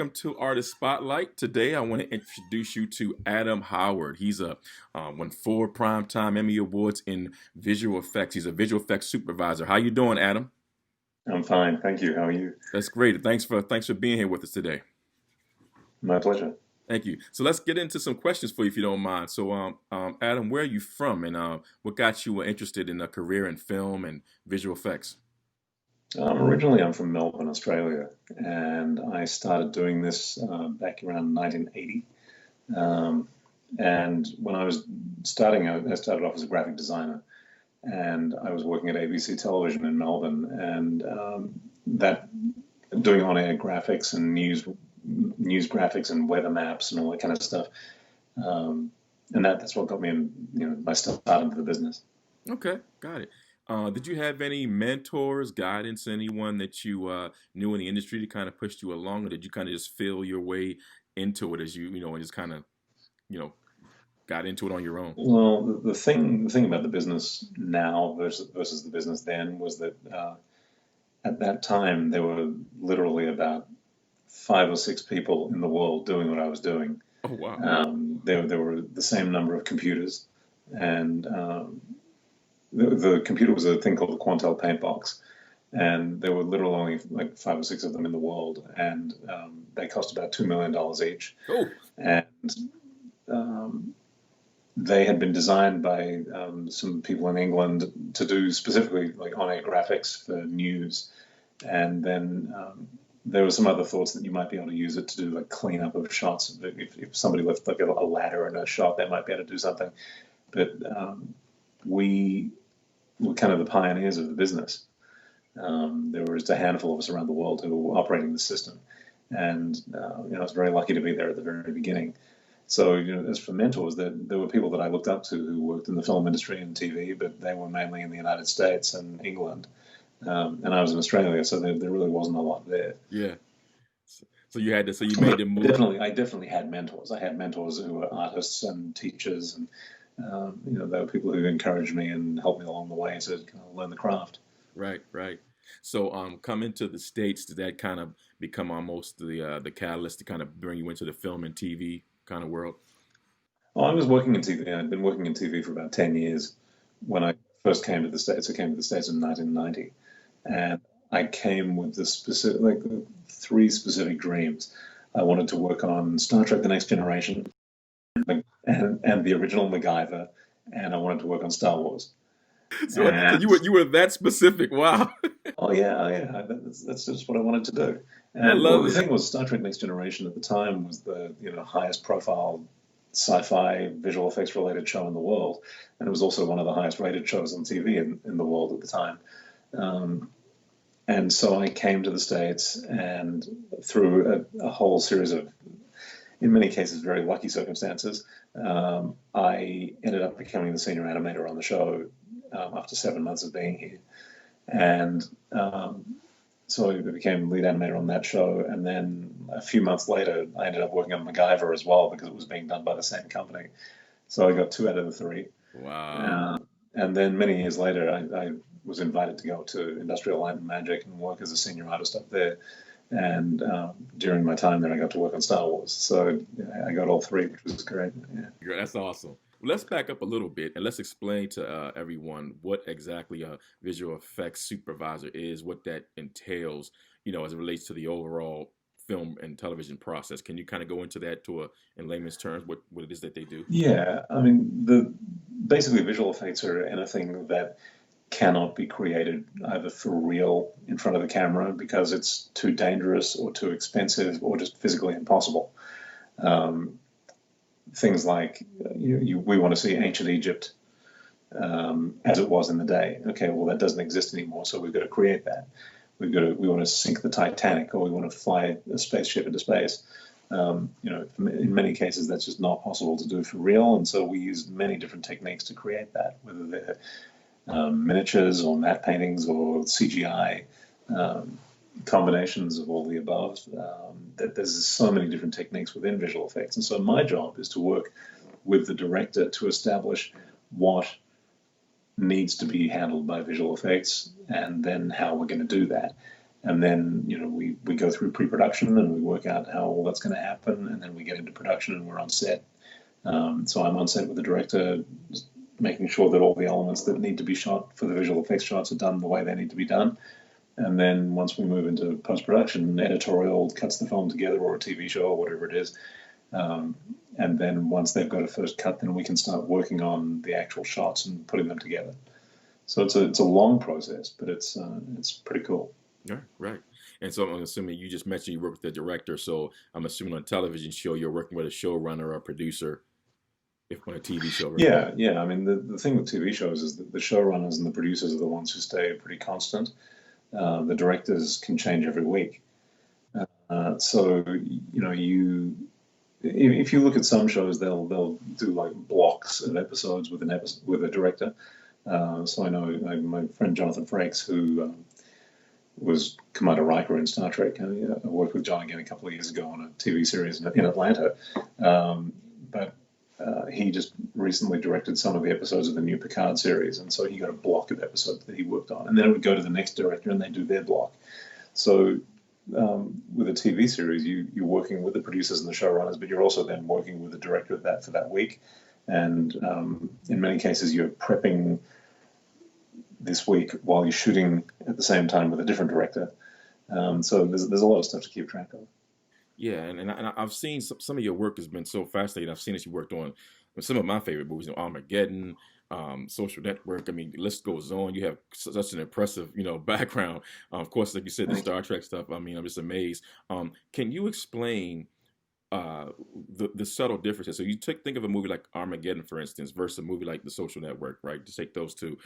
welcome to Artist Spotlight. Today, I want to introduce you to Adam Howard. He's won 4 Primetime Emmy Awards in visual effects. He's a visual effects supervisor. How you doing, Adam? I'm fine, thank you. How are you? That's great. Thanks for being here with us today. My pleasure. Thank you. So let's get into some questions for you, if you don't mind. So, Adam, where are you from, and what got you interested in a career in film and visual effects? Originally, I'm from Melbourne, Australia, and I started doing this back around 1980. Um, and when I was starting out, I started off as a graphic designer, and I was working at ABC Television in Melbourne, and that doing on-air graphics and news graphics and weather maps and all that kind of stuff. And that's what got me in, my start into the business. Okay, got it. Did you have any mentors, guidance, anyone that you knew in the industry that kind of pushed you along, or did you kind of just feel your way into it as and just kind of, you know, got into it on your own? Well, the thing about the business now versus the business then was that at that time there were literally about 5 or 6 people in the world doing what I was doing. Oh, wow. There were the same number of computers, and the computer was a thing called the Quantel paint box, and there were literally only like 5 or 6 of them in the world, and they cost about $2 million each. Oh, And um, they had been designed by some people in England to do specifically like on-air graphics for news, and then there were some other thoughts that you might be able to use it to do like cleanup of shots. If somebody left like a ladder in a shot, they might be able to do something. But we were kind of the pioneers of the business. There was a handful of us around the world who were operating the system, and I was very lucky to be there at the very beginning. So, as for mentors, there were people that I looked up to who worked in the film industry and TV, but they were mainly in the United States and England, and I was in Australia, so there really wasn't a lot there. yeah. So you made the move. I definitely had mentors. I had mentors who were artists and teachers, and there were people who encouraged me and helped me along the way to kind of learn the craft. Right, right. So, coming to the States, did that kind of become almost the catalyst to kind of bring you into the film and TV kind of world? Well, I was working in TV. I'd been working in TV for about 10 years when I first came to the States. I came to the States in 1990, and I came with the 3 specific dreams. I wanted to work on Star Trek: The Next Generation and the original MacGyver, and I wanted to work on Star Wars. So And you were that specific. Wow. oh yeah, that's just what I wanted to do. I And well, love the it. thing was, Star Trek: Next Generation at the time was the highest profile sci-fi visual effects related show in the world, and it was also one of the highest rated shows on TV in the world at the time. Um, and so I came to the States, and through a whole series of, in many cases, very lucky circumstances, I ended up becoming the senior animator on the show after 7 months of being here. And so I became lead animator on that show. And then a few months later, I ended up working on MacGyver as well because it was being done by the same company. So I got 2 out of the 3. Wow. Uh, and then many years later, I was invited to go to Industrial Light and Magic and work as a senior artist up there. And during my time there, I got to work on Star Wars. So yeah, I got all 3, which was great. Yeah. That's awesome. Well, let's back up a little bit and let's explain to everyone what exactly a visual effects supervisor is, what that entails, as it relates to the overall film and television process. Can you kind of go into that in layman's terms, what it is that they do? Yeah, I mean, basically visual effects are anything that cannot be created either for real in front of the camera because it's too dangerous or too expensive or just physically impossible. Um, Things like we want to see ancient Egypt as it was in the day. Okay, well that doesn't exist anymore, so we've got to create that. We want to sink the Titanic, or we want to fly a spaceship into space. In many cases that's just not possible to do for real, and so we use many different techniques to create that, whether they're miniatures or matte paintings or CGI, um, combinations of all the above. There's so many different techniques within visual effects, and so my job is to work with the director to establish what needs to be handled by visual effects and then how we're going to do that. And then, we go through pre-production and we work out how all that's going to happen, and then we get into production and we're on set. So I'm on set with the director, making sure that all the elements that need to be shot for the visual effects shots are done the way they need to be done. And then once we move into post-production, editorial cuts the film together, or a TV show or whatever it is. And then once they've got a first cut, then we can start working on the actual shots and putting them together. So it's a long process, but it's pretty cool. Yeah, right. And so I'm assuming you just mentioned you work with the director. So I'm assuming on a television show you're working with a showrunner or a producer. If on a TV show, right? Yeah. I mean, the thing with TV shows is that the showrunners and the producers are the ones who stay pretty constant. The directors can change every week. So if you look at some shows, they'll do like blocks of episodes with with a director. So I know my friend Jonathan Frakes, who was Commander Riker in Star Trek. I worked with John again a couple of years ago on a TV series in Atlanta. But he just recently directed some of the episodes of the new Picard series, and so he got a block of episodes that he worked on, and then it would go to the next director, and they do their block. So with a TV series, you're working with the producers and the showrunners, but you're also then working with the director of that for that week, and in many cases, you're prepping this week while you're shooting at the same time with a different director. So there's a lot of stuff to keep track of. Yeah, and I've seen some of your work has been so fascinating. I've seen that you worked on some of my favorite movies, Armageddon, Social Network. I mean, the list goes on. You have such an impressive, background. Of course, like you said, the Star Trek stuff. I mean, I'm just amazed. Can you explain uh, the subtle differences? So you think of a movie like Armageddon, for instance, versus a movie like The Social Network, right? Just take those two.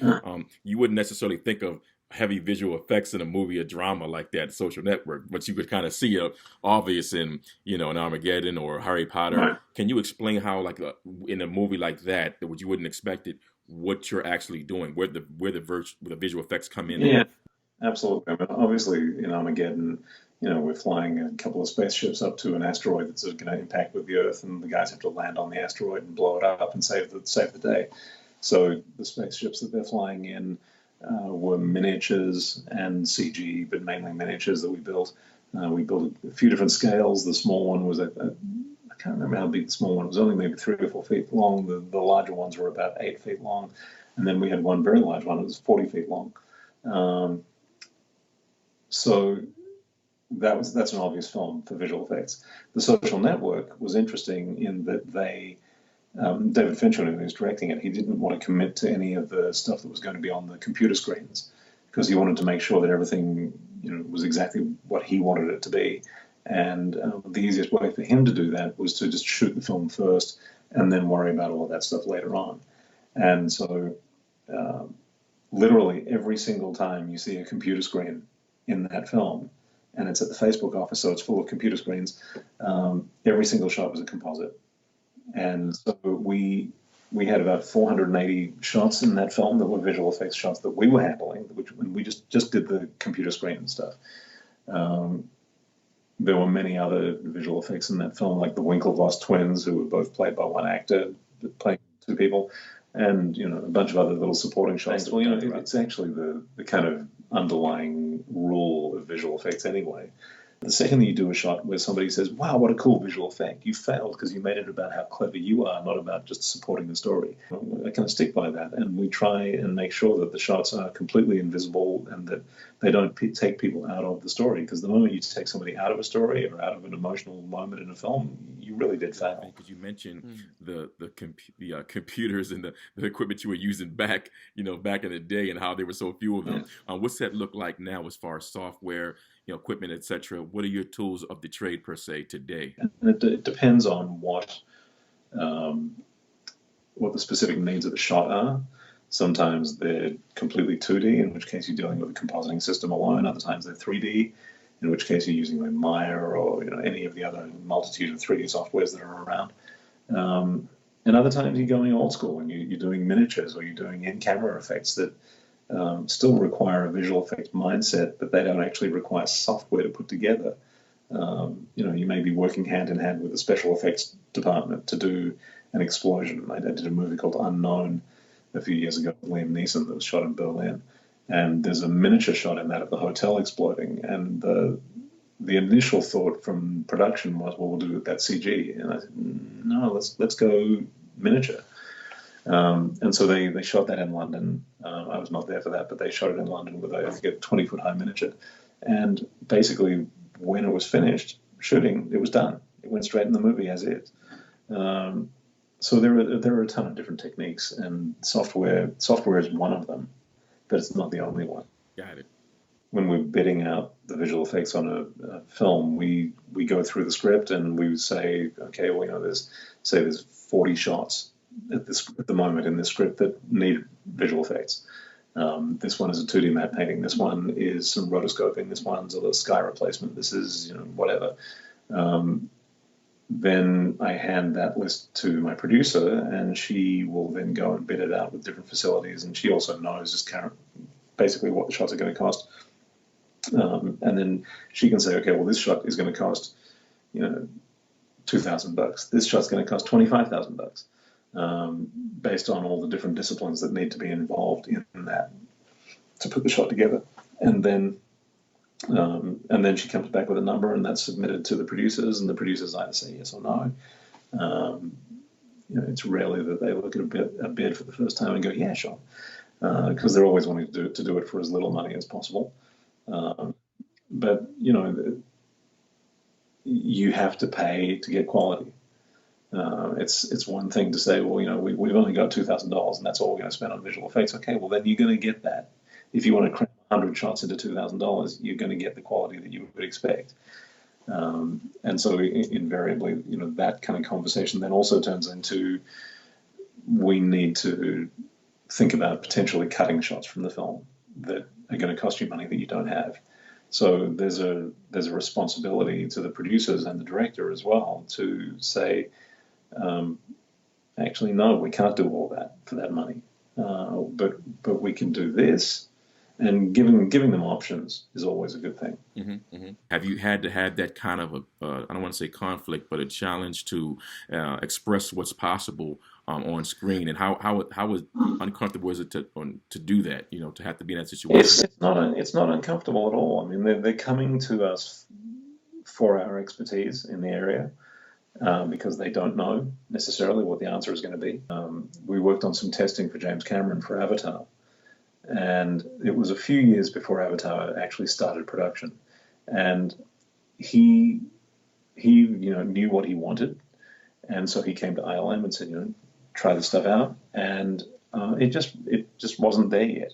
You wouldn't necessarily think of heavy visual effects in a movie, a drama like that, Social Network, but you could kind of see it obvious in, an Armageddon or Harry Potter. Right. Can you explain how, like, in a movie like that, that you wouldn't expect it, what you're actually doing, where the visual effects come in? Yeah, absolutely. I mean, obviously, in Armageddon, we're flying a couple of spaceships up to an asteroid that's going to impact with the Earth, and the guys have to land on the asteroid and blow it up and save the day. So the spaceships that they're flying in were miniatures and CG, but mainly miniatures that we built. We built a few different scales. The small one was I can't remember how big the small one was. Only maybe 3 or 4 feet long. The larger ones were about 8 feet long, and then we had one very large one that was 40 feet long. So that's an obvious film for visual effects. The Social Network was interesting in that David Fincher, who was directing it, he didn't want to commit to any of the stuff that was going to be on the computer screens, because he wanted to make sure that everything was exactly what he wanted it to be. And the easiest way for him to do that was to just shoot the film first and then worry about all of that stuff later on. And so literally every single time you see a computer screen in that film, and it's at the Facebook office, so it's full of computer screens, every single shot was a composite. And so we had about 480 shots in that film that were visual effects shots that we were handling, when we just did the computer screen and stuff. There were many other visual effects in that film, like the Winklevoss twins, who were both played by one actor, playing 2 people, and a bunch of other little supporting shots. Well, it's actually the kind of underlying rule of visual effects anyway. The second that you do a shot where somebody says, "Wow, what a cool visual effect," you failed, because you made it about how clever you are, not about just supporting the story. I kind of stick by that, and we try and make sure that the shots are completely invisible and that they don't take people out of the story, because the moment you take somebody out of a story or out of an emotional moment in a film, you really did fail. Because you mentioned the computers and the equipment you were using back in the day, and how there were so few of them. What's that look like now as far as software, equipment, etc.? What are your tools of the trade per se today? And it depends on what the specific needs of the shot are. Sometimes they're completely 2D, in which case you're dealing with a compositing system alone. Other times they're 3D, in which case you're using like Maya or any of the other multitude of 3D softwares that are around. And other times you're going old school and you're doing miniatures, or you're doing in-camera effects that still require a visual effects mindset, but they don't actually require software to put together. You may be working hand in hand with the special effects department to do an explosion. I did a movie called Unknown a few years ago with Liam Neeson that was shot in Berlin. And there's a miniature shot in that of the hotel exploding. And the initial thought from production was, well, we'll do that CG. And I said, no, let's go miniature. And so they shot that in London. I was not there for that, but they shot it in London with I think a 20-foot high miniature. And basically, when it was finished shooting, it was done. It went straight in the movie as is. Um, so there are a ton of different techniques, and software is one of them, but it's not the only one. Got it. When we're bidding out the visual effects on a film, we go through the script and we say, okay, well, there's 40 shots at the moment in this script that need visual effects. This one is a 2D matte painting. This one is some rotoscoping. This one's a little sky replacement. This is whatever. Then I hand that list to my producer, and she will then go and bid it out with different facilities. And she also knows just basically what the shots are going to cost. And then she can say, okay, well, this shot is going to cost, $2,000. This shot's going to cost $25,000, based on all the different disciplines that need to be involved in that to put the shot together. And then she comes back with a number, and that's submitted to the producers, and the producers either say yes or no. It's rarely that they look at a bid for the first time and go, yeah, sure, because they're always wanting to do it for as little money as possible. But you have to pay to get quality. It's one thing to say, well, we've only got $2,000 and that's all we're going to spend on visual effects. Okay, well then you're going to get that. If you want to cram 100 shots into $2,000, you're going to get the quality that you would expect. And so invariably, that kind of conversation then also turns into, we need to think about potentially cutting shots from the film that are going to cost you money that you don't have. So there's a responsibility to the producers and the director as well to say, actually, no, we can't do all that for that money, but we can do this. And giving them options is always a good thing. Mm-hmm, mm-hmm. Have you had to have that kind of I don't want to say conflict, but a challenge to express what's possible on screen, and how uncomfortable is it to do that? To have to be in that situation. It's not uncomfortable at all. I mean, they're coming to us for our expertise in the area. Because they don't know necessarily what the answer is going to be. We worked on some testing for James Cameron for Avatar, and it was a few years before Avatar actually started production. And he knew what he wanted, and so he came to ILM and said, try this stuff out, and it just wasn't there yet.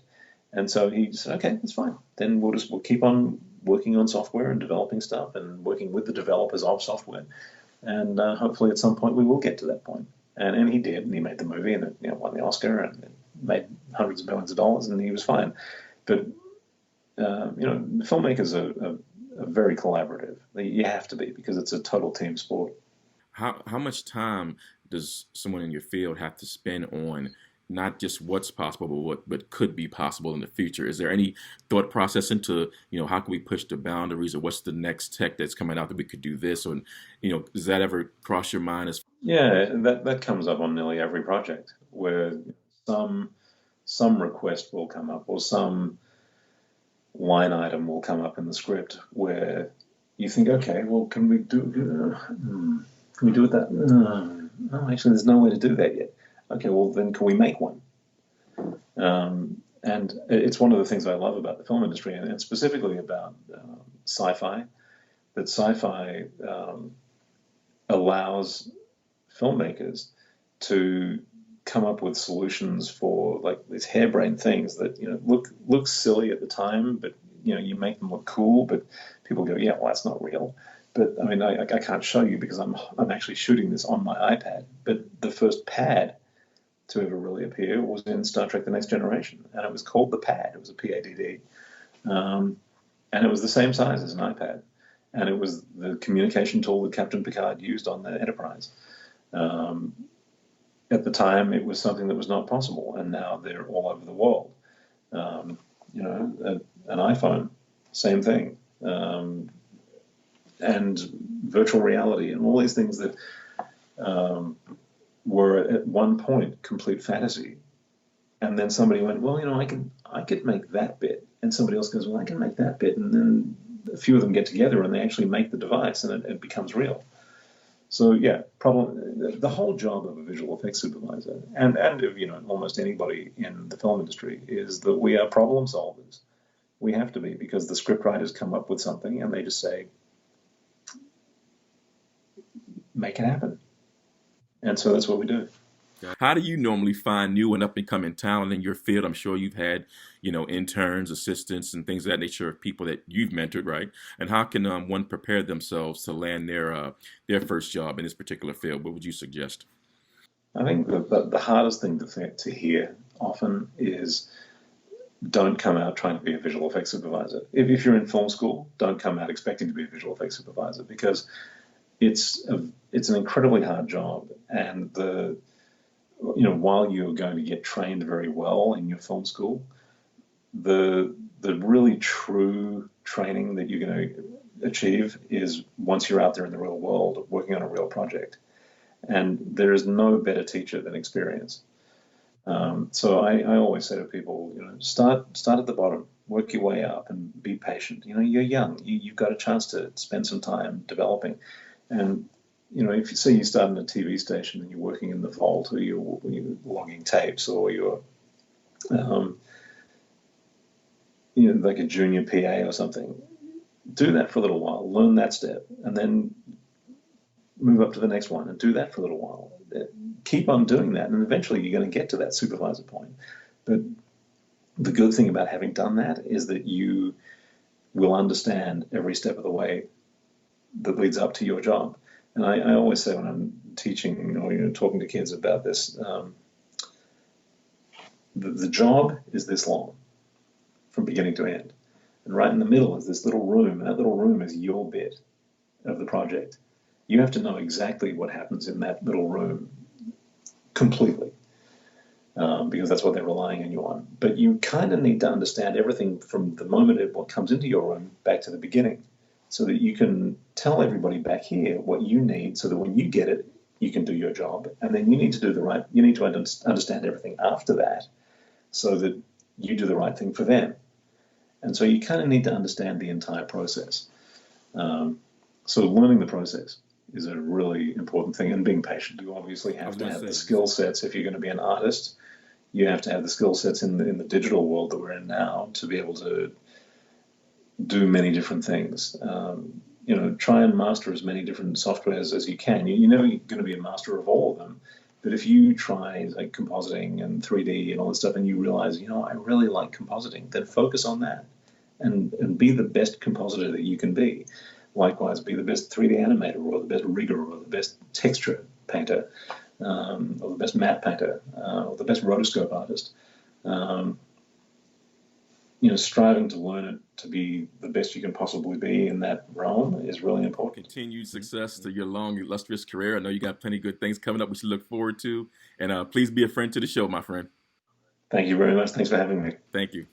And so he said, okay, that's fine. Then we'll keep on working on software and developing stuff and working with the developers of software. And hopefully at some point we will get to that point. And he did, and he made the movie, and it won the Oscar, and it made hundreds of millions of dollars, and he was fine. But filmmakers are very collaborative. You have to be, because it's a total team sport. How much time does someone in your field have to spend on not just what's possible, but what could be possible in the future? Is there any thought process into, how can we push the boundaries, or what's the next tech that's coming out that we could do this? Or, does that ever cross your mind? Yeah, that comes up on nearly every project, where some request will come up, or some line item will come up in the script where you think, okay, well, can we do it that? No, actually, there's no way to do that yet. Okay, well, then can we make one? And it's one of the things I love about the film industry, and specifically about sci-fi, that sci-fi allows filmmakers to come up with solutions for like these harebrained things that look silly at the time, but you make them look cool, but people go, yeah, well, that's not real. But I mean, I can't show you because I'm actually shooting this on my iPad. But the first pad to ever really appear was in Star Trek: The Next Generation, and it was called the Pad. It was a PADD, and it was the same size as an iPad, and it was the communication tool that Captain Picard used on the Enterprise. At the time, it was something that was not possible, and now they're all over the world. An iPhone, same thing, and virtual reality, and all these things that were at one point complete fantasy And then somebody went, well, I could make that bit, and somebody else goes, well, I can make that bit, and then a few of them get together and they actually make the device, and it becomes real. So yeah, problem. The whole job of a visual effects supervisor, and almost anybody in the film industry, is that we are problem solvers. We have to be, because the script writers come up with something and they just say, make it happen. And so that's what we do. How do you normally find new and up and coming talent in your field? I'm sure you've had, interns, assistants, and things of that nature of people that you've mentored, right? And how can one prepare themselves to land their first job in this particular field? What would you suggest? I think the hardest thing to hear often is, don't come out trying to be a visual effects supervisor. If you're in film school, don't come out expecting to be a visual effects supervisor, because it's an incredibly hard job, and while you're going to get trained very well in your film school, the really true training that you're going to achieve is once you're out there in the real world working on a real project. And there is no better teacher than experience. So I always say to people, start at the bottom, work your way up, and be patient. You're young. You've got a chance to spend some time developing. And if you say you start in a TV station and you're working in the vault, or you're logging tapes, or you're um, like a junior PA or something, do that for a little while, learn that step, and then move up to the next one and do that for a little while. Keep on doing that, and eventually you're going to get to that supervisor point. But the good thing about having done that is that you will understand every step of the way that leads up to your job. And I always say when I'm teaching or talking to kids about this, the job is this long from beginning to end. And right in the middle is this little room, and that little room is your bit of the project. You have to know exactly what happens in that little room completely, because that's what they're relying on you on. But you kind of need to understand everything from the moment what comes into your room back to the beginning, so that you can tell everybody back here what you need, so that when you get it, you can do your job. And then you need to understand everything after that, so that you do the right thing for them. And so you kind of need to understand the entire process. So learning the process is a really important thing, and being patient. You obviously I was have to going to have the say, skill sets. If you're going to be an artist, you have to have the skill sets in the digital world that we're in now to be able to do many different things. Try and master as many different softwares as you can. You're never going to be a master of all of them. But if you try like compositing and 3D and all this stuff, and you realize, I really like compositing, then focus on that, and be the best compositor that you can be. Likewise, be the best 3D animator, or the best rigger, or the best texture painter, or the best matte painter, or the best rotoscope artist. Um, Striving to learn it to be the best you can possibly be in that realm is really important. continued success to your long, illustrious career. I know you got plenty of good things coming up, which you look forward to. And please be a friend to the show, my friend. Thank you very much. Thanks for having me. Thank you.